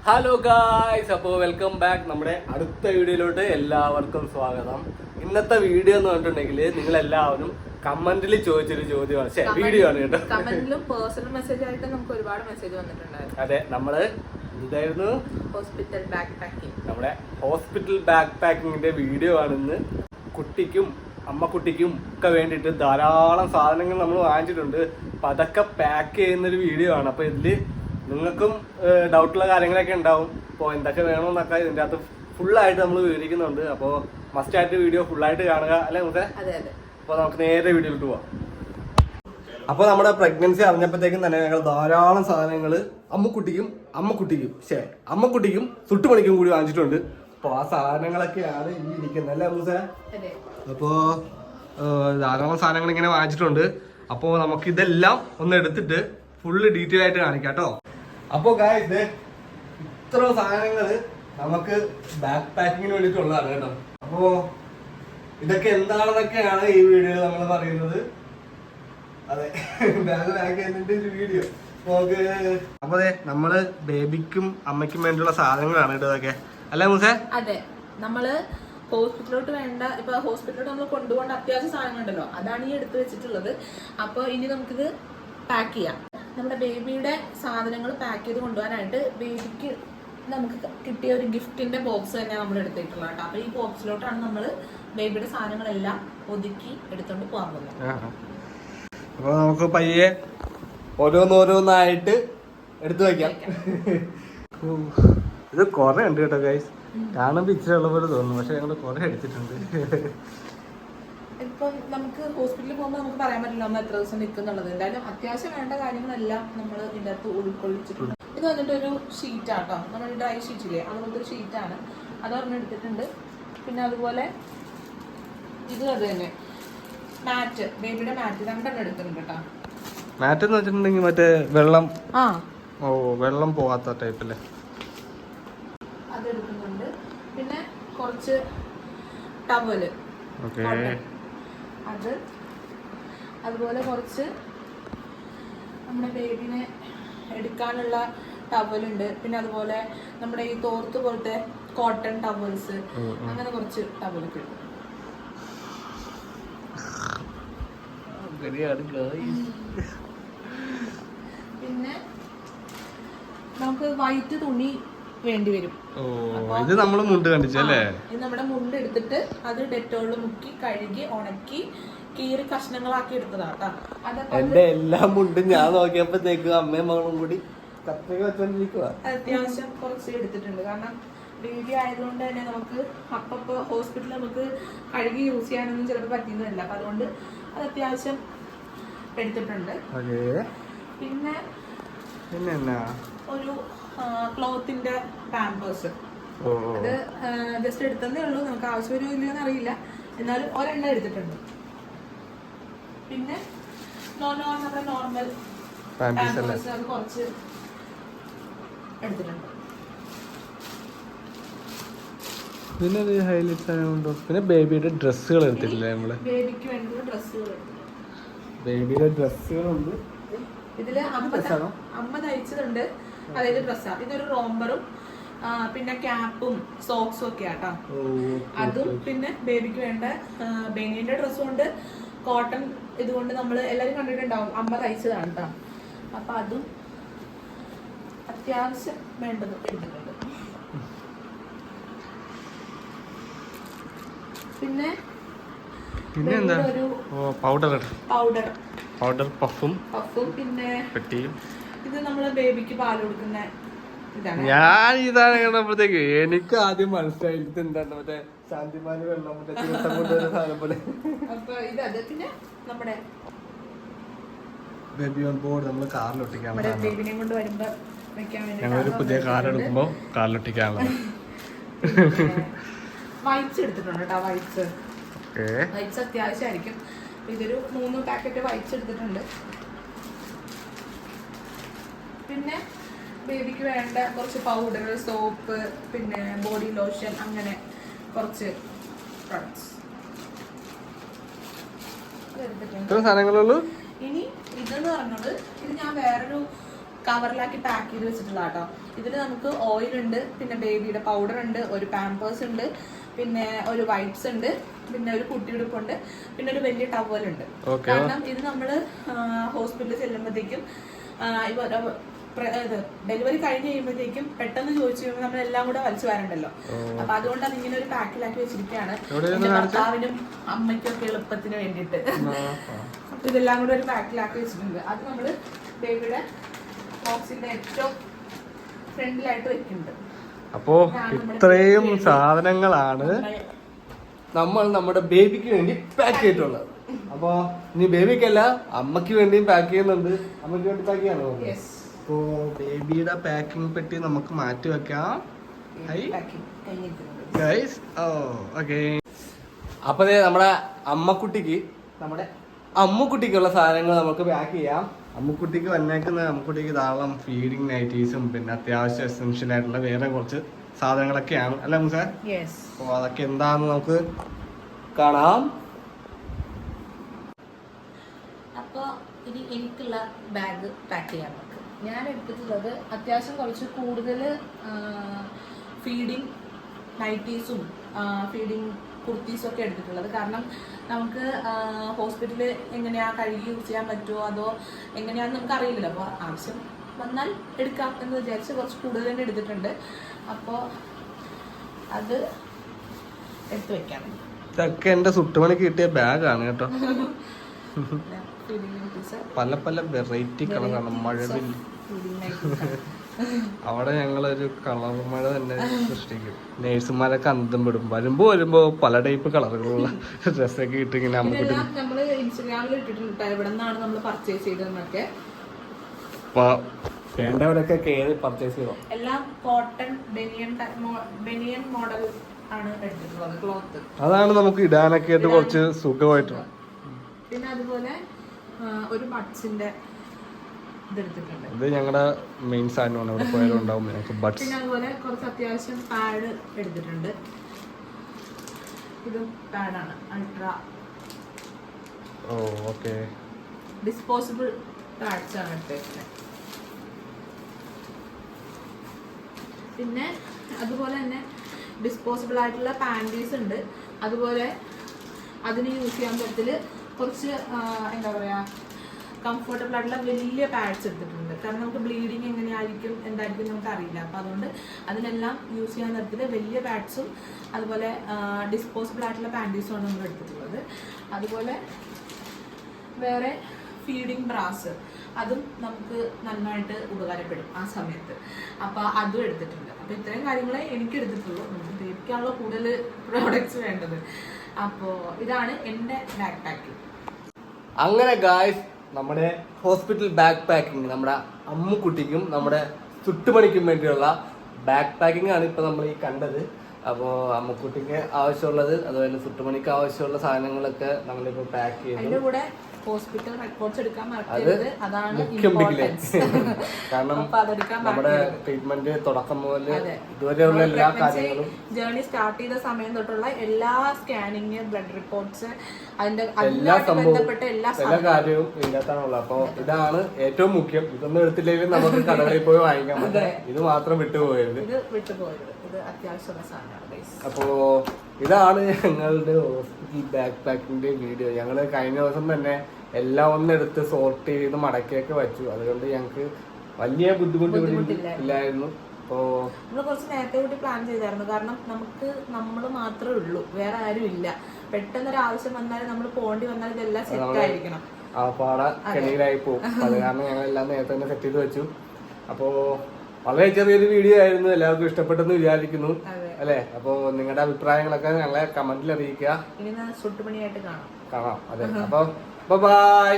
Hello guys, അപ്പോൾ welcome back. നമ്മുടെ അടുത്ത വീഡിയോയിലോട്ട് എല്ലാവർക്കും സ്വാഗതം. ഇന്നത്തെ വീഡിയോ എന്ന് പറഞ്ഞിട്ടുണ്ടെങ്കിൽ നിങ്ങൾ എല്ലാവരും കമന്റിൽ ചോദിച്ചൊരു ചോദ്യമാണ്, വീഡിയോ ആണ് കേട്ടോ. കമന്റിലും പേഴ്സണൽ മെസ്സേജ് ആയിട്ട് നമുക്ക് ഒരുപാട് മെസ്സേജ് വന്നിട്ടുണ്ടായിരുന്നു. അതെ, നമ്മള് എന്തായിരുന്നു ഹോസ്പിറ്റൽ ബാക്ക് പാക്കിംഗ്, നമ്മുടെ ഹോസ്പിറ്റൽ ബാക്ക് പാക്കിങ്ങിന്റെ വീഡിയോ ആണെന്ന്. കുട്ടിക്കും അമ്മക്കുട്ടിക്കും ഒക്കെ വേണ്ടിയിട്ട് ധാരാളം സാധനങ്ങൾ നമ്മൾ വാങ്ങിച്ചിട്ടുണ്ട്. അപ്പം അതൊക്കെ പാക്ക് ചെയ്യുന്നൊരു വീഡിയോ ആണ്. അപ്പോൾ ഇതിൽ നിങ്ങൾക്കും ഡൗട്ടുള്ള കാര്യങ്ങളൊക്കെ ഉണ്ടാവും. അപ്പോൾ എന്തൊക്കെ വേണമെന്നൊക്കെ ഇതിൻ്റെ അകത്ത് ഫുള്ളായിട്ട് നമ്മൾ വിവരിക്കുന്നുണ്ട്. അപ്പോൾ മസ്റ്റായിട്ട് വീഡിയോ ഫുള്ളായിട്ട് കാണുക, അല്ലേ നമുക്ക്? അപ്പോൾ നമുക്ക് നേരെ വീഡിയോയിലോട്ട് പോവാം. അപ്പോൾ നമ്മുടെ പ്രഗ്നൻസി അറിഞ്ഞപ്പോഴത്തേക്കും തന്നെ ഞങ്ങൾ ധാരാളം സാധനങ്ങൾ അമ്മക്കുട്ടിക്കും സുട്ടുപണിക്കും കൂടി വാങ്ങിച്ചിട്ടുണ്ട്. അപ്പോൾ ആ സാധനങ്ങളൊക്കെയാണ് ഈ ഇരിക്കുന്നത്, അല്ലേ മൂസ? അപ്പോൾ ധാരാളം സാധനങ്ങൾ ഇങ്ങനെ വാങ്ങിച്ചിട്ടുണ്ട്. അപ്പോൾ നമുക്കിതെല്ലാം ഒന്ന് എടുത്തിട്ട് ഫുള്ള് ഡീറ്റെയിൽ ആയിട്ട് കാണിക്കാം കേട്ടോ. അപ്പോൾ ഗായ്സ്, ഇത്ര സാധനങ്ങൾ നമുക്ക് ബാക്ക് പാക്കിങ്ങിന് വേണ്ടിയിട്ടുള്ളതാണ് കേട്ടോ. അപ്പോൾ ഇതൊക്കെ എന്താണെന്നൊക്കെയാണ് ഈ വീഡിയോയിൽ നമ്മൾ പറയുന്നത്. അതെ, ബാഗ് പാക്ക് ചെയ്യുന്നതിന്റെ ഒരു വീഡിയോ നമുക്ക്. അപ്പോൾ അതെ, നമ്മള് ബേബിക്കും അമ്മയ്ക്കും വേണ്ടിയുള്ള സാധനങ്ങളാണ് കേട്ടോ ഇതൊക്കെ, അല്ലേ മൂസേ? അതെ, നമ്മള് ഹോസ്പിറ്റലിലോട്ട് വേണ്ട, ഇപ്പൊ ഹോസ്പിറ്റലിലോട്ട് നമ്മൾ കൊണ്ടുപോകേണ്ട അത്യാവശ്യ സാധനങ്ങളുണ്ടല്ലോ, അതാണ് ഈ എടുത്തു വെച്ചിട്ടുള്ളത്. അപ്പോൾ ഇനി നമുക്കിത് പാക്ക് ചെയ്യാം. നമ്മുടെ ബേബിയുടെ സാധനങ്ങൾ പാക്ക് ചെയ്ത് കൊണ്ടുപോകാനായിട്ട് ബേബിക്ക് നമുക്ക് കിട്ടിയ ഒരു ഗിഫ്റ്റിന്റെ ബോക്സ് തന്നെയാണ് നമ്മൾ എടുത്തിട്ടുള്ളത് കേട്ടോ. അപ്പൊ ഈ ബോക്സിലോട്ടാണ് നമ്മൾ ബേബിയുടെ സാധനങ്ങളെല്ലാം ഒതുക്കി എടുത്തോണ്ട് പോകാൻ പോകുന്നത്. അപ്പൊ നമുക്ക് പയ്യെ ഓരോന്നോരോന്നായിട്ട് എടുത്തു വയ്ക്കാം. ഇത് കൊറേ ഉണ്ട് കേട്ടോ ഗൈസ്, കാണുമ്പോ ഇച്ചിരി ഉള്ള പോലെ തോന്നുന്നു, പക്ഷെ ഞങ്ങൾ കൊറേ എടുത്തിട്ടുണ്ട്. ഇപ്പം നമുക്ക് ഹോസ്പിറ്റലിൽ പോകുമ്പോൾ നമുക്ക് പറയാൻ പറ്റില്ല നമ്മൾ എത്ര ദിവസം നിൽക്കുന്നുള്ളത്. എന്തായാലും അത്യാവശ്യം വേണ്ട കാര്യങ്ങളെല്ലാം നമ്മൾ ഇതിൻ്റെ അകത്ത് ഉൾക്കൊള്ളിച്ചിട്ടുണ്ട്. ഇത് വന്നിട്ട് ഒരു ഷീറ്റാട്ടോ, നമ്മുടെ ഡ്രൈ ഷീറ്റില്ലേ, അതുപോലത്തെ ഒരു ഷീറ്റാണ്. അതൊരെണ്ണം എടുത്തിട്ടുണ്ട്. പിന്നെ അതുപോലെ ഇത് അത് തന്നെ മാറ്റ്, ബേബിയുടെ മാറ്റ് രണ്ടെണ്ണം എടുത്തിട്ടുണ്ട് കേട്ടോ. മാറ്റ് എന്ന് വെച്ചിട്ടുണ്ടെങ്കിൽ മറ്റേ വെള്ളം പോവാത്ത ടൈപ്പല്ലേ, അതെടുക്കുന്നുണ്ട്. പിന്നെ കുറച്ച് ടവല്, അത് അതുപോലെ കുറച്ച് നമ്മുടെ ബേബിനെ എടുക്കാനുള്ള ടവലുണ്ട്. പിന്നെ അതുപോലെ നമ്മുടെ ഈ തോർത്ത് പോലത്തെ കോട്ടൺ ടവൽസ്, അങ്ങനെ കുറച്ച് ടവലൊക്കെ ഉണ്ട്. പിന്നെ നമുക്ക് വൈറ്റ് തുണി വേണ്ടി വരും. ഇത് നമ്മൾ മുണ്ട് കണ്ടിച്ചല്ലേ? ഇത് നമ്മുടെ മുണ്ട് എടുത്തിട്ട് അത് ഡെറ്റോളിൽ മുക്കി കഴുകി ഉണക്കി കീറി കഷ്ണങ്ങളാക്കി എടുത്തതാട്ടോ. എന്റെ എല്ലാ മുണ്ടും ഞാൻ നോക്കിയപ്പോഴത്തേക്കും അമ്മയും മകളും കൂടി അത്യാവശ്യം കുറച്ച് എടുത്തിട്ടുണ്ട്. കാരണം ബേബി ആയതുകൊണ്ട് തന്നെ നമുക്ക് അപ്പപ്പോ ഹോസ്പിറ്റലിൽ നമുക്ക് കഴുകി യൂസ് ചെയ്യാനൊന്നും ചിലപ്പോൾ പറ്റുന്നതല്ല. അപ്പൊ അതുകൊണ്ട് അത് അത്യാവശ്യം എടുത്തിട്ടുണ്ട്. പിന്നെ ഒരു ക്ലോത്തിന്റെ പാമ്പേഴ്സ്, അത് ജസ്റ്റ് എടുത്തതേ ഉള്ളൂ, നമുക്ക് ആവശ്യം വരുമോ ഇല്ലയോന്ന് അറിയില്ല, എന്നാലും ഒരെണ്ണം എടുത്തിട്ടുണ്ട്. പിന്നെ നമ്മുടെ നോർമൽ പാമ്പേഴ്സ് അത് കുറച്ച് എടുത്തിട്ടുണ്ട്. പിന്നെ പിന്നെ ബേബിയുടെ ഡ്രസ്സുകൾ എടുത്തിട്ടില്ലേ നമ്മള്? ബേബിക്ക് വേണ്ടിയുള്ള ഡ്രസ്സുകൾ, ബേബിയുടെ ഡ്രസ്സുകളുണ്ട്. ഇതില് അമ്മ തയ്ച്ചതുണ്ട്, അതായത് ഡ്രസ്സാണ്. ഇതൊരു റോംബറും പിന്നെ ക്യാപ്പും സോക്സും ഒക്കെ ആട്ടോ. അതും പിന്നെ ബേബിക്ക് വേണ്ട ബനിയന്റെ ഡ്രസ്സും ഉണ്ട്, കോട്ടൺ ഇതുകൊണ്ട് നമ്മൾ എല്ലാവരും കണ്ടിട്ടുണ്ടാവും, അമ്മ തയ്ച്ചതാണ് കേട്ടോ. അപ്പൊ അതും അത്യാവശ്യം വേണ്ടത് എടുത്തിട്ടുണ്ട്. പിന്നെ ഒരു പൗഡർ പഫും പിന്നെ ഇത് നമ്മള് ബേബിക്ക് പാൽ കൊടുക്കുന്ന ഇതാണ്. ഞാൻ ഇതാണ് കണ്ടപ്പോഴത്തേക്ക് എനിക്ക് ആദ്യം മനസ്സിലായി ഇത് എന്താണ് മറ്റേ ശാന്തിമാന് വെള്ളം മറ്റേ സാധനം പോലെ. അപ്പൊ ഇത് പിന്നെ നമ്മുടെ ബേബി ഓൺ ബോർഡ് നമ്മൾ കാറിലൊട്ടിക്കാൻ, ബേബിനെ കൊണ്ട് വരുമ്പോ വെക്കാൻ വേണ്ടി ഞങ്ങളൊരു പുതിയ കാർ എടുക്കുമ്പോ കാറിലൊട്ടിക്കാനുള്ള വൈറ്റ്സ് എടുത്തിട്ടുണ്ട് കേട്ടോ. വൈറ്റ്സ് അത്യാവശ്യമായിരിക്കും. ഇതൊരു 3 പാക്കറ്റ് വൈറ്റ്സ് എടുത്തിട്ടുണ്ട്. പിന്നെ ബേബിക്ക് വേണ്ട കുറച്ച് പൗഡർ, സോപ്പ്, പിന്നെ ബോഡി ലോഷൻ, അങ്ങനെ കുറച്ച് പ്രൊഡക്ട്സ് എടുത്തിട്ടുണ്ട്. ഇനി ഇതെന്ന് പറഞ്ഞത് ഇത് ഞാൻ വേറൊരു കവറിലാക്കി പാക്ക് ചെയ്ത് വെച്ചിട്ടുള്ള കേട്ടോ. ഇതിൽ നമുക്ക് ഓയിൽ ഉണ്ട്, പിന്നെ ബേബിയുടെ പൗഡർ ഉണ്ട്, ഒരു പാമ്പേഴ്സ് ഉണ്ട്, പിന്നെ ഒരു വൈപ്സ് ഉണ്ട്, പിന്നെ ഒരു കുട്ടിയുടുപ്പുണ്ട്, പിന്നെ ഒരു വലിയ ടവലുണ്ട്. കാരണം ഇത് നമ്മള് ഹോസ്പിറ്റലിൽ ചെല്ലുമ്പോഴത്തേക്കും ഡെലിവറി കഴിഞ്ഞ് കഴിയുമ്പോഴത്തേക്കും പെട്ടെന്ന് ചോദിച്ചു കഴിയുമ്പോൾ നമ്മളെല്ലാം കൂടെ വലിച്ചു വരണ്ടല്ലോ. അപ്പൊ അതുകൊണ്ട് അത് ഇങ്ങനെ ഒരു പാക്കിലാക്കി വെച്ചിരിക്കുകയാണ് എന്റെ ഭർത്താവിനും അമ്മയ്ക്കും ഒക്കെ എളുപ്പത്തിന് വേണ്ടിയിട്ട്. അപ്പൊ ഇതെല്ലാം കൂടെ ഒരു പാക്കിലാക്കി വെച്ചിട്ടുണ്ട്. അത് നമ്മള് ബേബിയുടെ ബോക്സിന്റെ ഏറ്റവും ഫ്രണ്ടിലായിട്ട് വെക്കുന്നുണ്ട്. അപ്പോ ഇത്രയും സാധനങ്ങളാണ് നമ്മൾ നമ്മുടെ ബേബിക്ക് വേണ്ടി പാക്ക് ചെയ്തിട്ടുള്ളത്. അപ്പൊ ഇനി ബേബിക്കല്ല അമ്മക്ക് വേണ്ടിയും പാക്ക് ചെയ്യുന്നുണ്ട്. അമ്മക്ക് വേണ്ടി പാക്ക് ചെയ്യാനോ? അപ്പോ ബേബിയുടെ പാക്കിംഗ് പെട്ടി നമുക്ക് മാറ്റി വെക്കാം. അപ്പൊ നമ്മുടെ അമ്മുക്കുട്ടിക്കുള്ള സാധനങ്ങൾ നമുക്ക് പാക്ക് ചെയ്യാം. അമ്മുക്കുട്ടിക്ക് വന്നേക്കുന്ന അമ്മുക്കുട്ടിക്ക് ധാരാളം ഫീഡിങ് നൈറ്റീസും പിന്നെ അത്യാവശ്യം എസെൻഷ്യൽ ആയിട്ടുള്ള വേറെ കുറച്ച് സാധനങ്ങളൊക്കെയാണ് അല്ലേ മുസേ? അപ്പൊ അതൊക്കെ എന്താന്ന് നമുക്ക് കാണാം. അപ്പൊ ഇനി എനിക്കുള്ള ബാഗ് പാക്ക് ചെയ്യാം. ഞാൻ എടുത്തിട്ടുള്ളത് അത്യാവശ്യം കുറച്ച് കൂടുതൽ ഫീഡിങ് നൈറ്റീസും ഫീഡിങ് കുർത്തീസും ഒക്കെ എടുത്തിട്ടുള്ളത്. കാരണം നമുക്ക് ഹോസ്പിറ്റലിൽ എങ്ങനെയാ കഴുകി യൂസ് ചെയ്യാൻ പറ്റുമോ അതോ എങ്ങനെയാണെന്ന് നമുക്ക് അറിയില്ലല്ലോ. അപ്പോൾ ആവശ്യം വന്നാൽ എടുക്കാം എന്ന് വിചാരിച്ച് കുറച്ച് കൂടുതൽ തന്നെ എടുത്തിട്ടുണ്ട്. അപ്പോൾ അത് എടുത്തു വെക്കാം. ഇതൊക്കെ എൻ്റെ സുട്ടുമണിക്ക് കിട്ടിയ ബാഗാണ് കേട്ടോ. പല പല വെറൈറ്റി കളറാണ്. മഴവിൽ അവിടെ ഞങ്ങളൊരു കളർ മഴ തന്നെ സൃഷ്ടിക്കും. നേഴ്സുമാരൊക്കെ അന്തം വിടും. വരുമ്പോ പല ടൈപ്പ് കളറുകളുള്ള ഡ്രസ്സൊക്കെ ഇട്ട് ഇങ്ങനെ നമ്മള് ഇൻസ്റ്റാഗ്രാമിൽ ഇട്ടിട്ടുണ്ട് എവിടെ നിന്നാണ് നമ്മൾ പർച്ചേസ് ചെയ്തതെന്നൊക്കെ. വേണ്ടവരൊക്കെ കയറി പർച്ചേസ് ചെയ്തോ. എല്ലാം കോട്ടൺ ബനിയൻ മോഡൽ ആണ് എടുത്തിട്ടുള്ളത് ക്ലോത്ത്. അതാണ് നമുക്ക് ഇടാനൊക്കെ ആയിട്ട് കുറച്ച് സുഖമായിട്ടുള്ള. പിന്നെ അതുപോലെ ഒരു ബഡ്സിന്റെ ഇതെടുത്തിട്ടുണ്ട്. ഇത് ഞങ്ങളുടെ മെയിൻ സാധനമാണ്. ഇവിടെ പോയാലും ഉണ്ടാവും ഞങ്ങൾക്ക് ബഡ്സ്. പിന്നെ അതുപോലെ കുറച്ച് അത്യാവശ്യം പാഡ് എടുത്തിട്ടുണ്ട്. ഇതും പാഡാണ് അൾട്രാ. ഓക്കെ. ഡിസ്പോസിബിൾ പാഡ്സ് ആണ് എടുത്തിട്ടുള്ളത്. പിന്നെ അതുപോലെ തന്നെ ഡിസ്പോസിബിൾ ആയിട്ടുള്ള പാൻറ്റീസ് ഉണ്ട്. അതുപോലെ അതിന് യൂസ് ചെയ്യാൻ പറ്റത്തില് കുറച്ച് എന്താ പറയുക കംഫർട്ടബിൾ ആയിട്ടുള്ള വലിയ പാഡ്സ് എടുത്തിട്ടുണ്ട്. കാരണം നമുക്ക് ബ്ലീഡിങ് എങ്ങനെയായിരിക്കും എന്തായിരിക്കും നമുക്ക് അറിയില്ല. അപ്പോൾ അതുകൊണ്ട് അതിനെല്ലാം യൂസ് ചെയ്യാൻ തരത്തിൽ വലിയ പാഡ്സും അതുപോലെ ഡിസ്പോസിബിൾ ആയിട്ടുള്ള പാൻറ്റീസുമാണ് നമ്മൾ എടുത്തിട്ടുള്ളത്. അതുപോലെ വേറെ ഫീഡിങ് ബ്രാസ് അതും നമുക്ക് നന്നായിട്ട് ഉപകാരപ്പെടും ആ സമയത്ത്. അപ്പോൾ അതും എടുത്തിട്ടുണ്ട്. അപ്പോൾ ഇത്രയും കാര്യങ്ങളെ എനിക്ക് എടുത്തിട്ടുള്ളൂ. നമുക്ക് ബേബിക്കാണല്ലോ കൂടുതൽ പ്രോഡക്റ്റ്സ് വേണ്ടത്. അപ്പോൾ ഇതാണ് എൻ്റെ ബാഗ് പാക്കിംഗ്. അങ്ങനെ ഗായ്സ് നമ്മുടെ ഹോസ്പിറ്റൽ ബാഗ് പാക്കിംഗ് നമ്മുടെ അമ്മുക്കുട്ടിക്കും നമ്മുടെ ചുട്ടുപണിക്കും വേണ്ടിയുള്ള ബാഗ് പാക്കിംഗ് ആണ് ഇപ്പോൾ നമ്മൾ ഈ കണ്ടത്. അപ്പോൾ അമ്മുക്കുട്ടിക്ക് ആവശ്യമുള്ളത് അതുപോലെ ചുട്ടുപണിക്ക് ആവശ്യമുള്ള സാധനങ്ങളൊക്കെ നമ്മളിപ്പോൾ പാക്ക് ചെയ്തു. ഹോസ്പിറ്റൽ റെക്കോർഡ്സ് എടുക്കാൻ മറക്കരുത്. അതാണ് കാരണം നമ്മുടെ ട്രീറ്റ്മെന്റ് തുടക്കം മുതൽ ഇതുവരെയുള്ള എല്ലാ കാര്യങ്ങളും ജേർണി സ്റ്റാർട്ട് ചെയ്ത സമയം തൊട്ടുള്ള എല്ലാ സ്കാനിങ് ബ്ലഡ് റിപ്പോർട്ട്സ് അതിന്റെ എല്ലാ സംഭവം എല്ലാ കാര്യവും ഇതിനകത്താണുള്ളത്. അപ്പോൾ ഇതാണ് ഏറ്റവും മുഖ്യം. ഇതൊന്നും എടുത്തില്ലെങ്കിലും നമുക്ക് കടകളിൽ പോയി വാങ്ങിക്കാൻ പറ്റും. ഇത് മാത്രം വിട്ടുപോയത്. ഇത് അത്യാവശ്യമുള്ള സാധനമാണ്. അപ്പോ ഇതാണ് ഞങ്ങളുടെ ഹോസ്പിറ്റൽ ബാഗ് പാക്കിന്റെ വീഡിയോ. ഞങ്ങള് കഴിഞ്ഞ ദിവസം തന്നെ എല്ലാം ഒന്നെടുത്ത് സോർട്ട് ചെയ്ത് മടക്കിയൊക്കെ വെച്ചു. അതുകൊണ്ട് ഞങ്ങൾക്ക് വലിയ ബുദ്ധിമുട്ടില്ലായിരുന്നു. അപ്പോ നമ്മൾ കുറച്ച് നേരത്തെ കൂടി പ്ലാൻ ചെയ്തായിരുന്നു. കാരണം നമ്മൾ മാത്രമേ ഉള്ളൂ, വേറെ ആരും ഇല്ല. പെട്ടെന്നൊരു ആവശ്യം വന്നാൽ നമ്മൾ പോകേണ്ടി വന്നാൽ ഇതെല്ലാം സെറ്റ് ആയിരിക്കണം. ആ പാടെ കെണിയിലായി പോകും. അത് കാരണം ഞങ്ങൾ എല്ലാം നേരത്തെ തന്നെ സെറ്റ് ചെയ്ത് വെച്ചു. അപ്പോ വളരെ ചെറിയൊരു വീഡിയോ ആയിരുന്നു. എല്ലാവർക്കും ഇഷ്ടപ്പെട്ടെന്ന് വിചാരിക്കുന്നു അല്ലെ? അപ്പോ നിങ്ങളുടെ അഭിപ്രായങ്ങളൊക്കെ ഞങ്ങളെ കമന്റിൽ അറിയിക്കുക. ഇനി ചുട്ടുപണിയായിട്ട് കാണാം. അതെ. അപ്പൊ ബൈ.